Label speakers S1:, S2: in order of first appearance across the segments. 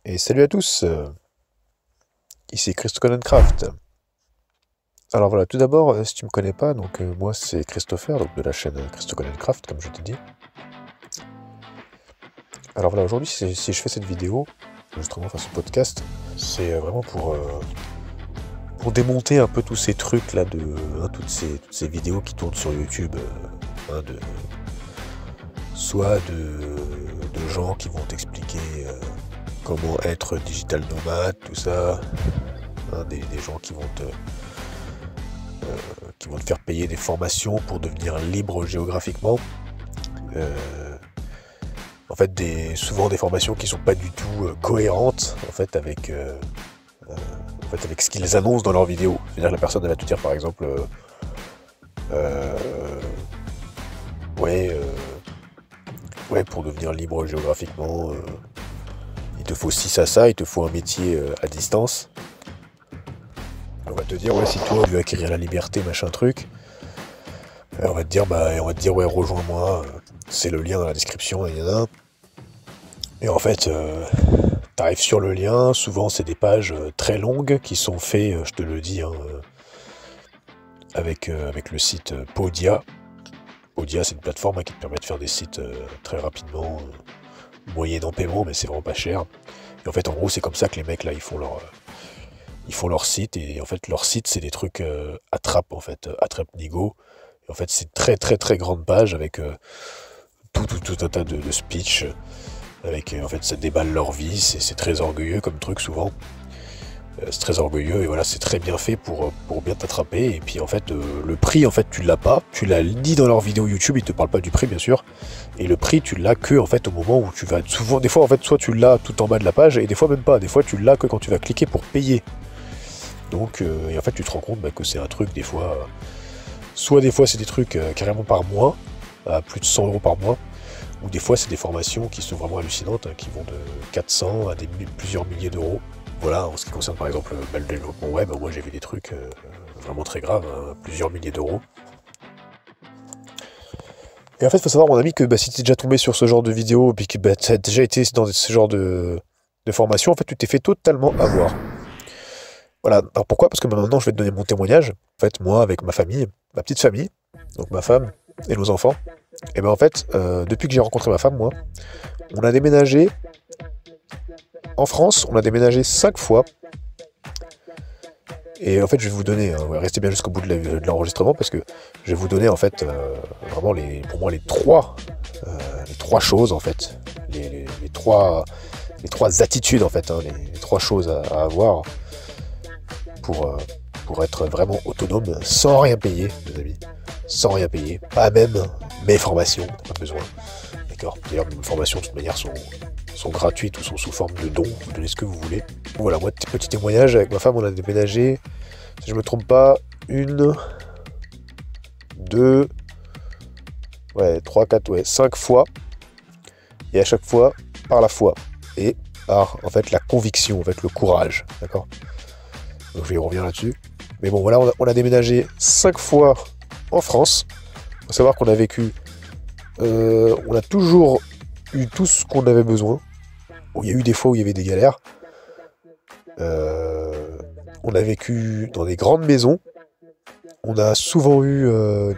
S1: Et salut à tous, ici Craft. Alors voilà, tout d'abord, si tu me connais pas, donc moi c'est Christopher, donc de la chaîne Craft, comme je t'ai dit. Alors voilà, aujourd'hui, si je fais cette vidéo, justement, enfin ce podcast, c'est vraiment pour démonter un peu tous ces trucs là, toutes ces vidéos qui tournent sur YouTube, hein, soit de gens qui vont t'expliquer comment être digital nomade, tout ça, hein, des gens qui vont te faire payer des formations pour devenir libre géographiquement. En fait, souvent des formations qui sont pas du tout cohérentes avec ce qu'ils annoncent dans leurs vidéos. C'est-à-dire que la personne elle va te dire par exemple ouais, pour devenir libre géographiquement, il te faut ci, ça, il te faut un métier à distance. On va te dire, ouais, si toi tu veux acquérir la liberté, machin truc, on va te dire, ouais, rejoins-moi, c'est le lien dans la description, il y en a. Et en fait, t'arrives sur le lien, souvent c'est des pages très longues qui sont faites, je te le dis, hein, avec le site Podia. Podia, c'est une plateforme qui te permet de faire des sites très rapidement, moyennant paiement, mais c'est vraiment pas cher. Et en fait, en gros, c'est comme ça que les mecs là, ils font leur site, et en fait, leur site, c'est des trucs attrape Nigo. Et en fait, c'est très très très grande page avec tout un tas de speech, avec en fait, ça déballe leur vie, c'est très orgueilleux comme truc souvent. C'est très orgueilleux, et voilà, c'est très bien fait pour bien t'attraper. Et puis en fait, le prix, en fait, tu l'as pas, tu l'as dit dans leur vidéo YouTube, ils te parlent pas du prix bien sûr, et le prix tu l'as que en fait au moment où tu vas, souvent, des fois en fait, soit tu l'as tout en bas de la page, et des fois même pas, des fois tu l'as que quand tu vas cliquer pour payer. Donc, et en fait tu te rends compte que c'est un truc des fois, soit des fois c'est des trucs carrément par mois, à plus de 100 € par mois, ou des fois c'est des formations qui sont vraiment hallucinantes, hein, qui vont de 400 à plusieurs milliers d'euros. Voilà, en ce qui concerne par exemple le développement web, moi j'ai vu des trucs vraiment très graves, hein, plusieurs milliers d'euros. Et en fait, il faut savoir, mon ami, que si tu es déjà tombé sur ce genre de vidéo, et puis que tu as déjà été dans ce genre de formation, en fait, tu t'es fait totalement avoir. Voilà, alors pourquoi? Parce que maintenant, je vais te donner mon témoignage. En fait, moi, avec ma famille, ma petite famille, donc ma femme et nos enfants, et ben en fait, depuis que j'ai rencontré ma femme, moi, on a déménagé en France, on a déménagé 5 fois. Et en fait, je vais vous donner, restez bien jusqu'au bout de l'enregistrement, parce que je vais vous donner en fait vraiment pour moi les trois choses en fait, les trois attitudes en fait, hein, les trois choses à avoir pour être vraiment autonome sans rien payer, mes amis, sans rien payer, pas même mes formations, t'as pas besoin, d'accord. D'ailleurs, mes formations de toute manière sont gratuites ou sont sous forme de dons, vous donnez ce que vous voulez. Voilà, moi, petit témoignage, avec ma femme, on a déménagé, si je me trompe pas, 5 fois, et à chaque fois, par la foi, et par, en fait, la conviction, en fait, le courage, d'accord. Donc je vais y revenir là-dessus. Mais bon, voilà, on a déménagé 5 fois en France. Il faut savoir qu'on a vécu, on a toujours eu tout ce qu'on avait besoin. Bon, il y a eu des fois où il y avait des galères. On a vécu dans des grandes maisons. On a souvent eu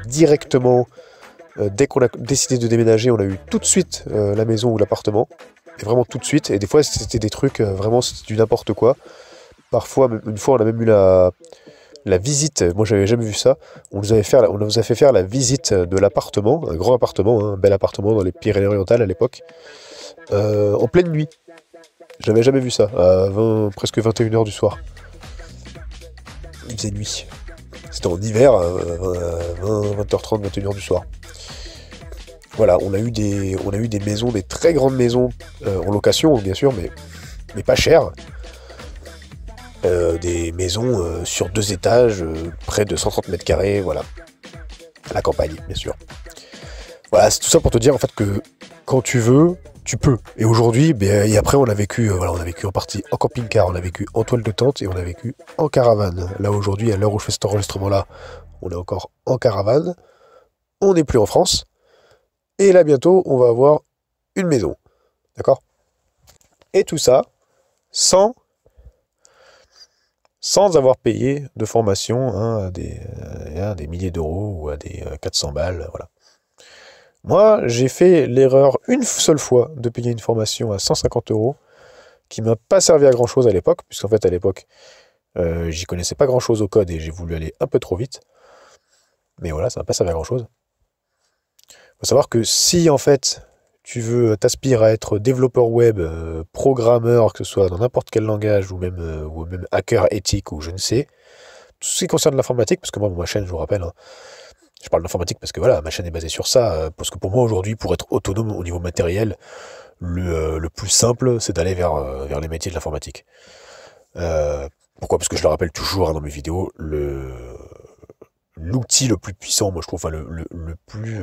S1: directement, dès qu'on a décidé de déménager, on a eu tout de suite la maison ou l'appartement. Et vraiment tout de suite. Et des fois, c'était des trucs, vraiment, c'était du n'importe quoi. Parfois, une fois, on a même eu la visite. Moi, j'avais jamais vu ça. On nous a fait faire la visite de l'appartement, un grand appartement, hein, un bel appartement dans les Pyrénées-Orientales à l'époque, en pleine nuit. J'avais jamais vu ça, à presque 21 h du soir. Il faisait nuit. C'était en hiver, 20h30, 21 h du soir. Voilà, on a eu des maisons, des très grandes maisons, en location, bien sûr, mais pas chères. Des maisons sur 2 étages, près de 130 mètres carrés, voilà. À la campagne, bien sûr. Voilà, c'est tout ça pour te dire en fait que quand tu veux, tu peux. Et aujourd'hui, et après on a vécu en partie en camping-car, on a vécu en toile de tente et on a vécu en caravane. Là aujourd'hui, à l'heure où je fais cet enregistrement-là, on est encore en caravane. On n'est plus en France. Et là bientôt, on va avoir une maison. D'accord? Et tout ça, sans avoir payé de formation hein, à des milliers d'euros ou à des 400 balles, voilà. Moi, j'ai fait l'erreur une seule fois de payer une formation à 150 euros qui m'a pas servi à grand chose à l'époque, puisqu'en fait à l'époque, j'y connaissais pas grand chose au code et j'ai voulu aller un peu trop vite. Mais voilà, ça m'a pas servi à grand chose. Faut savoir que si en fait t'aspires à être développeur web, programmeur, que ce soit dans n'importe quel langage ou même hacker éthique ou je ne sais, tout ce qui concerne l'informatique, parce que moi ma chaîne, je vous rappelle, hein, je parle d'informatique parce que voilà, ma chaîne est basée sur ça, parce que pour moi aujourd'hui, pour être autonome au niveau matériel, le plus simple, c'est d'aller vers les métiers de l'informatique. Pourquoi? Parce que je le rappelle toujours hein, dans mes vidéos, l'outil le plus puissant, moi je trouve, enfin, le plus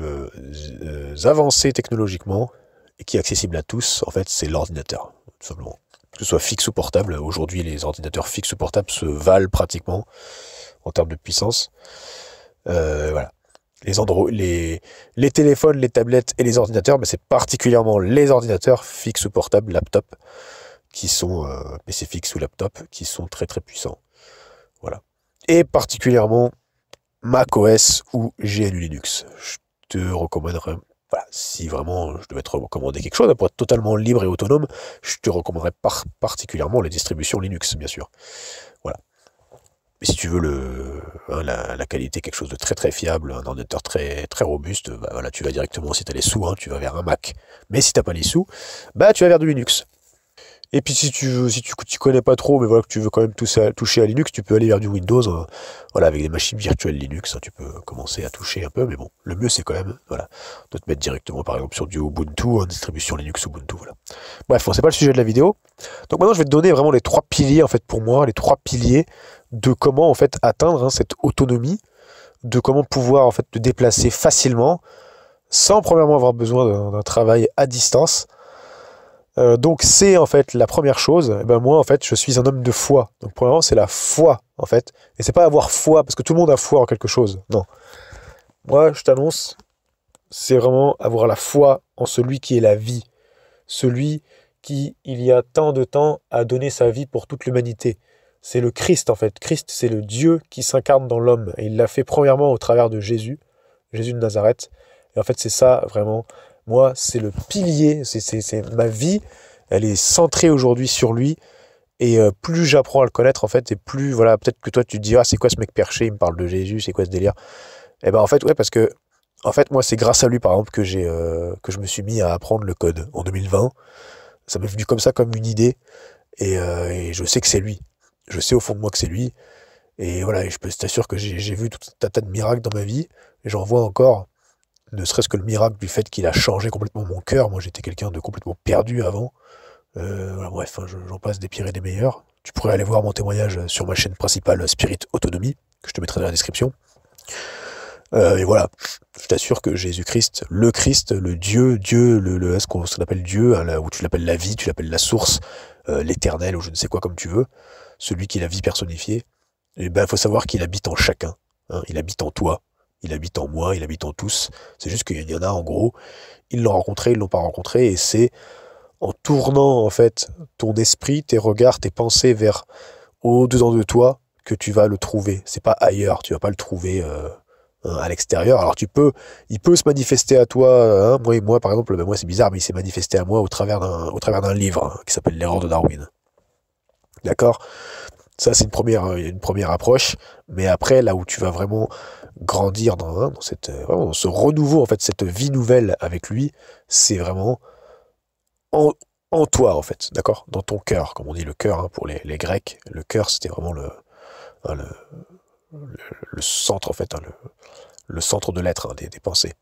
S1: avancé technologiquement et qui est accessible à tous, en fait, c'est l'ordinateur, tout simplement. Que ce soit fixe ou portable, aujourd'hui les ordinateurs fixes ou portables se valent pratiquement en termes de puissance. Voilà. Les téléphones, les tablettes et les ordinateurs, mais c'est particulièrement les ordinateurs fixes ou portables, laptop, qui sont PC fixe ou laptop, qui sont très très puissants. Voilà. Et particulièrement macOS ou GNU Linux. Je te recommanderais, voilà, si vraiment je devais te recommander quelque chose pour être totalement libre et autonome, je te recommanderais particulièrement les distributions Linux, bien sûr. Voilà. Mais si tu veux la qualité, quelque chose de très très fiable, un ordinateur très très robuste, bah voilà, tu vas directement, si tu as les sous, hein, tu vas vers un Mac. Mais si t'as pas les sous, bah tu vas vers du Linux. Et puis si tu connais pas trop, mais voilà, que tu veux quand même toucher à Linux, tu peux aller vers du Windows, voilà, avec des machines virtuelles Linux, hein, tu peux commencer à toucher un peu, mais bon, le mieux c'est quand même, voilà, de te mettre directement par exemple sur du Ubuntu, en distribution Linux Ubuntu, voilà. Bref, bon, c'est pas le sujet de la vidéo. Donc maintenant je vais te donner vraiment les 3 piliers, en fait, pour moi, les 3 piliers de comment en fait atteindre hein, cette autonomie, de comment pouvoir en fait te déplacer facilement, sans premièrement avoir besoin d'un travail à distance. Donc c'est en fait la première chose. Et ben moi en fait je suis un homme de foi. Donc premièrement c'est la foi en fait. Et c'est pas avoir foi parce que tout le monde a foi en quelque chose. Non. Moi je t'annonce, c'est vraiment avoir la foi en celui qui est la vie, celui qui il y a tant de temps a donné sa vie pour toute l'humanité. C'est le Christ en fait. Christ c'est le Dieu qui s'incarne dans l'homme et il l'a fait premièrement au travers de Jésus, Jésus de Nazareth. Et en fait c'est ça vraiment. Moi, c'est le pilier, c'est ma vie, elle est centrée aujourd'hui sur lui, et plus j'apprends à le connaître, en fait, et plus, voilà, peut-être que toi, tu te dis, ah, c'est quoi ce mec perché, il me parle de Jésus, c'est quoi ce délire? Et ben, en fait, ouais, parce que, en fait, moi, c'est grâce à lui, par exemple, que que je me suis mis à apprendre le code en 2020. Ça m'est venu comme ça, comme une idée, et je sais que c'est lui. Je sais au fond de moi que c'est lui, et voilà, et je peux t'assurer que j'ai vu tout un tas de miracles dans ma vie, et j'en vois encore. Ne serait-ce que le miracle du fait qu'il a changé complètement mon cœur. Moi, j'étais quelqu'un de complètement perdu avant. Voilà, bref, hein, j'en passe des pires et des meilleurs. Tu pourrais aller voir mon témoignage sur ma chaîne principale Spirit Autonomie, que je te mettrai dans la description. Et voilà, je t'assure que Jésus-Christ, le Dieu, ce qu'on appelle Dieu, hein, où tu l'appelles la vie, tu l'appelles la source, l'éternel, ou je ne sais quoi comme tu veux, celui qui est la vie personnifiée, et ben, il faut savoir qu'il habite en chacun. Hein, il habite en toi. Il habite en moi, il habite en tous. C'est juste qu'il y en a, en gros, ils l'ont rencontré, ils l'ont pas rencontré, et c'est en tournant, en fait, ton esprit, tes regards, tes pensées vers au-dedans de toi que tu vas le trouver. C'est pas ailleurs, tu vas pas le trouver à l'extérieur. Alors il peut se manifester à toi, hein, moi par exemple, ben moi c'est bizarre, mais il s'est manifesté à moi au travers d'un livre hein, qui s'appelle L'erreur de Darwin. D'accord? Ça, c'est une première approche, mais après, là où tu vas vraiment grandir dans ce renouveau, en fait, cette vie nouvelle avec lui, c'est vraiment en, en toi, en fait, d'accord? Dans ton cœur, comme on dit le cœur, hein, pour les Grecs, le cœur, c'était vraiment hein, le centre, en fait, hein, le centre de l'être, hein, des pensées.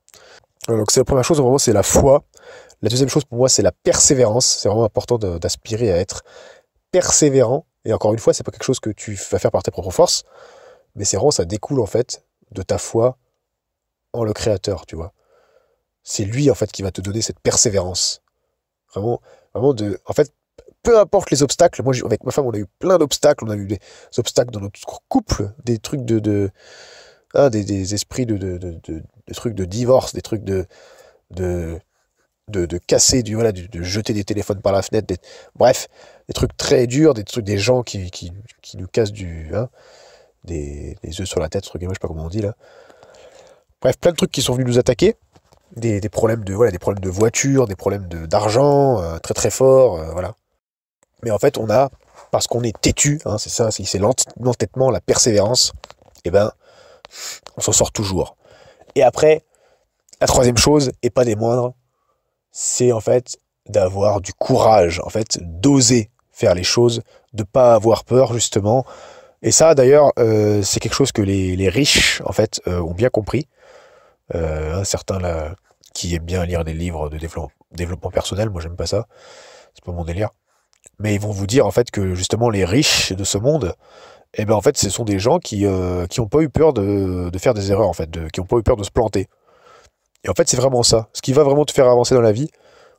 S1: Donc, c'est la première chose, vraiment, c'est la foi. La deuxième chose, pour moi, c'est la persévérance. C'est vraiment important d'aspirer à être persévérant. Et encore une fois, c'est pas quelque chose que tu vas faire par tes propres forces, mais c'est vraiment, ça découle en fait de ta foi en le Créateur, tu vois. C'est lui en fait qui va te donner cette persévérance. Vraiment, en fait, peu importe les obstacles. Moi, avec ma femme, on a eu plein d'obstacles. On a eu des obstacles dans notre couple, des trucs des esprits des trucs de divorce, des trucs de casser, de jeter des téléphones par la fenêtre. Bref, des trucs très durs, des gens qui nous cassent des œufs sur la tête, je sais pas comment on dit là. Bref, plein de trucs qui sont venus nous attaquer. Des problèmes des problèmes de voiture, des problèmes d'argent, très très forts, voilà. Mais en fait, parce qu'on est têtu, c'est ça, c'est l'entêtement, la persévérance, et ben, on s'en sort toujours. Et après, la troisième chose, et pas des moindres, c'est en fait d'avoir du courage, en fait, d'oser faire les choses, de pas avoir peur, justement. Et ça, d'ailleurs, c'est quelque chose que les riches, en fait, ont bien compris. Certains là qui aiment bien lire des livres de développement personnel, moi j'aime pas ça, c'est pas mon délire. Mais ils vont vous dire en fait que justement les riches de ce monde, eh ben en fait ce sont des gens qui ont pas eu peur de faire des erreurs en fait, qui ont pas eu peur de se planter. Et en fait c'est vraiment ça. Ce qui va vraiment te faire avancer dans la vie,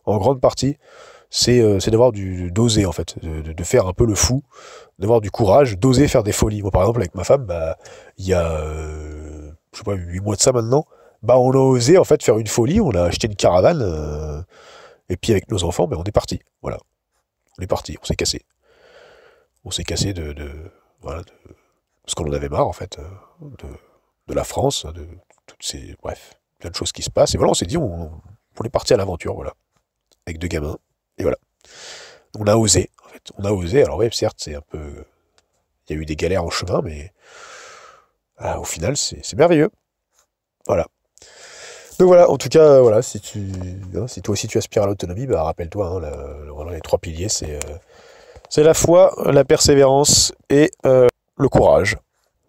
S1: en grande partie, c'est d'avoir d'oser en fait, de faire un peu le fou, d'avoir du courage, d'oser faire des folies. Moi par exemple avec ma femme, bah il y a je sais pas 8 mois de ça maintenant. Bah on a osé en fait faire une folie, on a acheté une caravane, et puis avec nos enfants, ben on est parti. Voilà. On est parti, on s'est cassé. On s'est cassé voilà, parce qu'on en avait marre en fait, de la France, de toutes ces. Bref, plein de choses qui se passent. Et voilà, on s'est dit, on est parti à l'aventure, voilà. Avec 2 gamins. Et voilà. On a osé, en fait. On a osé, alors ouais, certes, c'est un peu. Il y a eu des galères en chemin, mais au final, c'est merveilleux. Voilà. Donc voilà, en tout cas, voilà, si toi aussi tu aspires à l'autonomie, bah rappelle-toi, voilà, les 3 piliers, c'est la foi, la persévérance et le courage.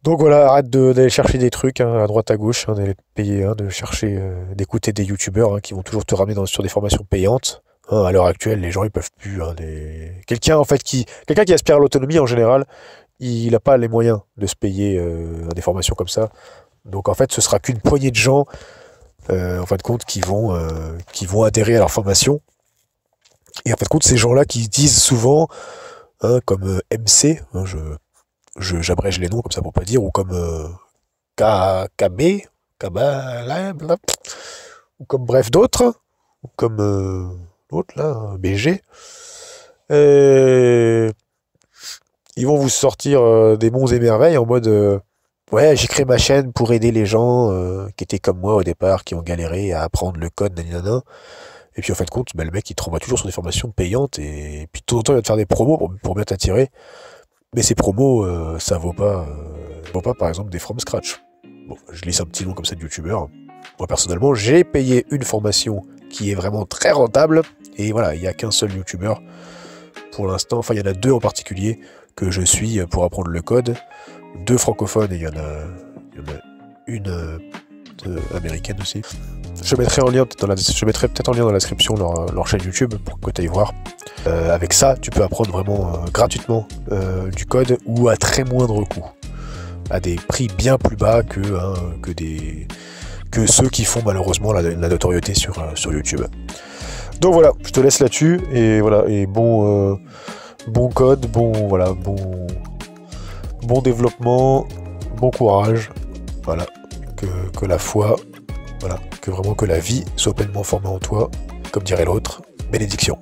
S1: Donc voilà, arrête d'aller chercher des trucs à droite à gauche, d'aller payer, de chercher, d'écouter des youtubeurs qui vont toujours te ramener sur des formations payantes. À l'heure actuelle, les gens ils peuvent plus. Quelqu'un qui aspire à l'autonomie en général, il n'a pas les moyens de se payer des formations comme ça. Donc en fait, ce sera qu'une poignée de gens. En fin de compte, qui vont adhérer à leur formation. Et en fin de compte, ces gens-là qui disent souvent, comme MC, j'abrège les noms comme ça pour pas dire, ou comme KB, ou comme bref d'autres, ou comme l'autre là, BG. Ils vont vous sortir des monts et merveilles en mode ouais, j'ai créé ma chaîne pour aider les gens qui étaient comme moi au départ, qui ont galéré à apprendre le code, nanana. Et puis en fin de compte, le mec il te renvoie toujours sur des formations payantes et puis de temps en temps il va te faire des promos pour bien t'attirer. Mais ces promos, ça vaut pas par exemple des from scratch. Bon, je lisse un petit nom comme ça de youtubeur. Moi personnellement, j'ai payé une formation qui est vraiment très rentable. Et voilà, il n'y a qu'un seul youtubeur pour l'instant. Enfin, il y en a 2 en particulier que je suis pour apprendre le code. 2 francophones et il y en a une américaine aussi. Je mettrai peut-être en lien dans la description leur chaîne YouTube pour que tu ailles voir. Avec ça, tu peux apprendre vraiment gratuitement du code ou à très moindre coût, à des prix bien plus bas que ceux qui font malheureusement la notoriété sur YouTube. Donc voilà, je te laisse là-dessus et voilà, et bon code, bon développement, bon courage, voilà, que la foi, voilà, que vraiment que la vie soit pleinement formée en toi, comme dirait l'autre, bénédiction.